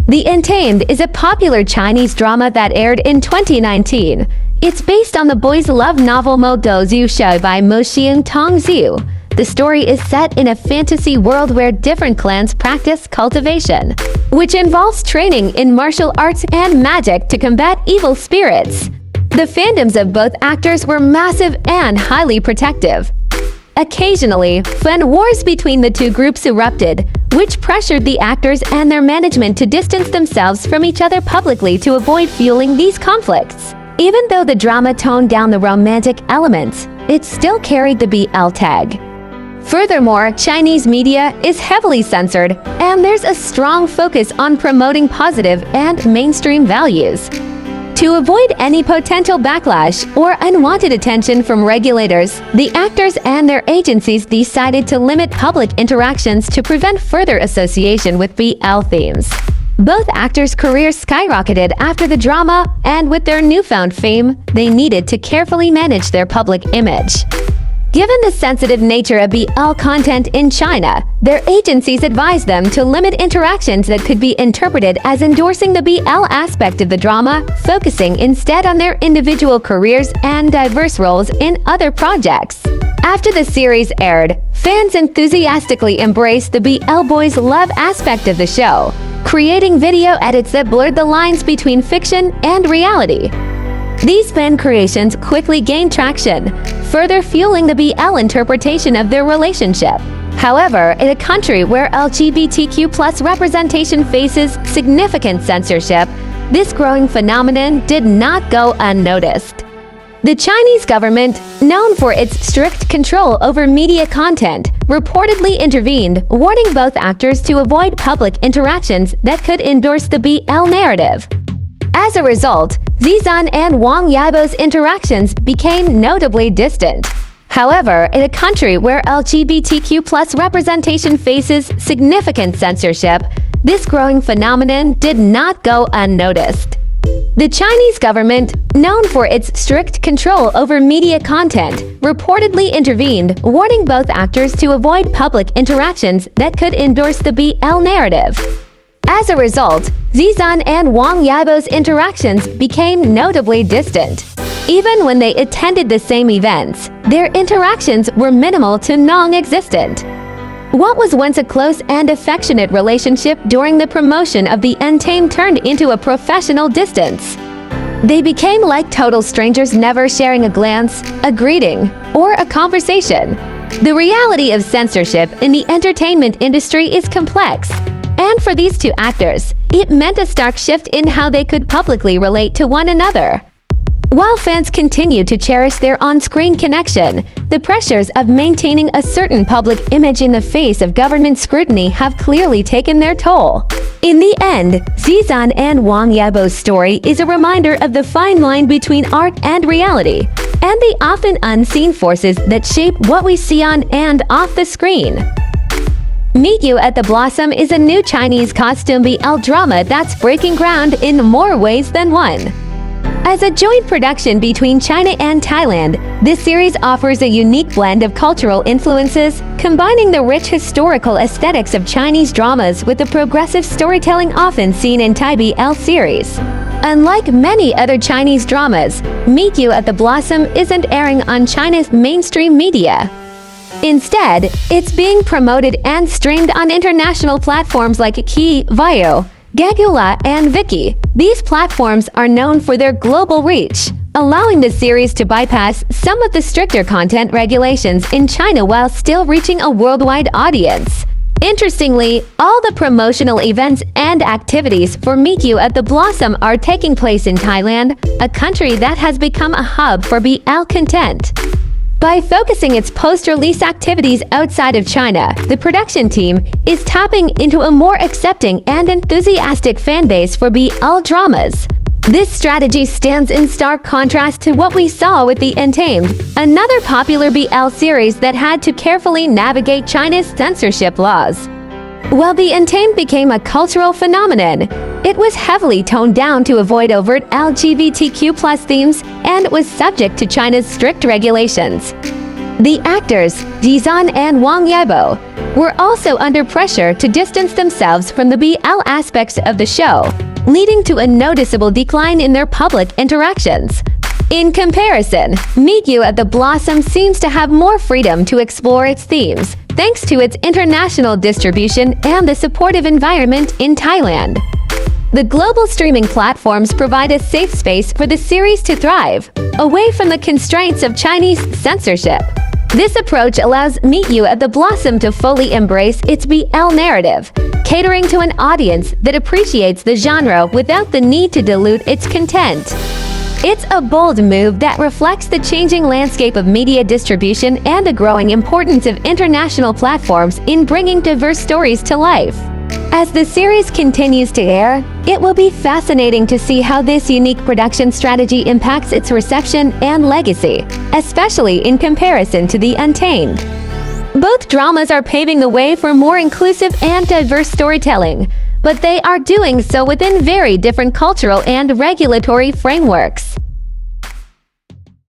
The Untamed is a popular Chinese drama that aired in 2019. It's based on the boys' love novel Mo Do Zhu Shou by Mo Xiang Tong Zhu. The story is set in a fantasy world where different clans practice cultivation, which involves training in martial arts and magic to combat evil spirits. The fandoms of both actors were massive and highly protective. Occasionally, fan wars between the two groups erupted, which pressured the actors and their management to distance themselves from each other publicly to avoid fueling these conflicts. Even though the drama toned down the romantic elements, it still carried the BL tag. Furthermore, Chinese media is heavily censored, and there's a strong focus on promoting positive and mainstream values. To avoid any potential backlash or unwanted attention from regulators, the actors and their agencies decided to limit public interactions to prevent further association with BL themes. Both actors' careers skyrocketed after the drama, and with their newfound fame, they needed to carefully manage their public image. Given the sensitive nature of BL content in China, their agencies advised them to limit interactions that could be interpreted as endorsing the BL aspect of the drama, focusing instead on their individual careers and diverse roles in other projects. After the series aired, fans enthusiastically embraced the BL boys' love aspect of the show, creating video edits that blurred the lines between fiction and reality. These fan creations quickly gained traction, further fueling the BL interpretation of their relationship. However, in a country where LGBTQ+ representation faces significant censorship, this growing phenomenon did not go unnoticed. The Chinese government, known for its strict control over media content, reportedly intervened, warning both actors to avoid public interactions that could endorse the BL narrative. As a result, Zizan and Wang Yibo's interactions became notably distant. However, in a country where LGBTQ+ representation faces significant censorship, this growing phenomenon did not go unnoticed. The Chinese government, known for its strict control over media content, reportedly intervened, warning both actors to avoid public interactions that could endorse the BL narrative. As a result, Zizan and Wang Yibo's interactions became notably distant. Even when they attended the same events, their interactions were minimal to non-existent. What was once a close and affectionate relationship during the promotion of the Untamed turned into a professional distance. They became like total strangers, never sharing a glance, a greeting, or a conversation. The reality of censorship in the entertainment industry is complex. And for these two actors, it meant a stark shift in how they could publicly relate to one another. While fans continue to cherish their on-screen connection, the pressures of maintaining a certain public image in the face of government scrutiny have clearly taken their toll. In the end, Zizan and Wang Yibo's story is a reminder of the fine line between art and reality, and the often unseen forces that shape what we see on and off the screen. Meet You at the Blossom is a new Chinese costume BL drama that's breaking ground in more ways than one. As a joint production between China and Thailand, this series offers a unique blend of cultural influences, combining the rich historical aesthetics of Chinese dramas with the progressive storytelling often seen in Thai BL series. Unlike many other Chinese dramas, Meet You at the Blossom isn't airing on China's mainstream media. Instead, it's being promoted and streamed on international platforms like Ki, Vio, Gagula, and Viki. These platforms are known for their global reach, allowing the series to bypass some of the stricter content regulations in China while still reaching a worldwide audience. Interestingly, all the promotional events and activities for Meet You at the Blossom are taking place in Thailand, a country that has become a hub for BL content. By focusing its post-release activities outside of China, the production team is tapping into a more accepting and enthusiastic fan base for BL dramas. This strategy stands in stark contrast to what we saw with The Untamed, another popular BL series that had to carefully navigate China's censorship laws. While The Untamed became a cultural phenomenon, it was heavily toned down to avoid overt LGBTQ+ themes and was subject to China's strict regulations. The actors, Zizan and Wang Yibo, were also under pressure to distance themselves from the BL aspects of the show, leading to a noticeable decline in their public interactions. In comparison, Meet You at the Blossom seems to have more freedom to explore its themes, thanks to its international distribution and the supportive environment in Thailand. The global streaming platforms provide a safe space for the series to thrive, away from the constraints of Chinese censorship. This approach allows Meet You at the Blossom to fully embrace its BL narrative, catering to an audience that appreciates the genre without the need to dilute its content. It's a bold move that reflects the changing landscape of media distribution and the growing importance of international platforms in bringing diverse stories to life. As the series continues to air, it will be fascinating to see how this unique production strategy impacts its reception and legacy, especially in comparison to the Untamed. Both dramas are paving the way for more inclusive and diverse storytelling, but they are doing so within very different cultural and regulatory frameworks.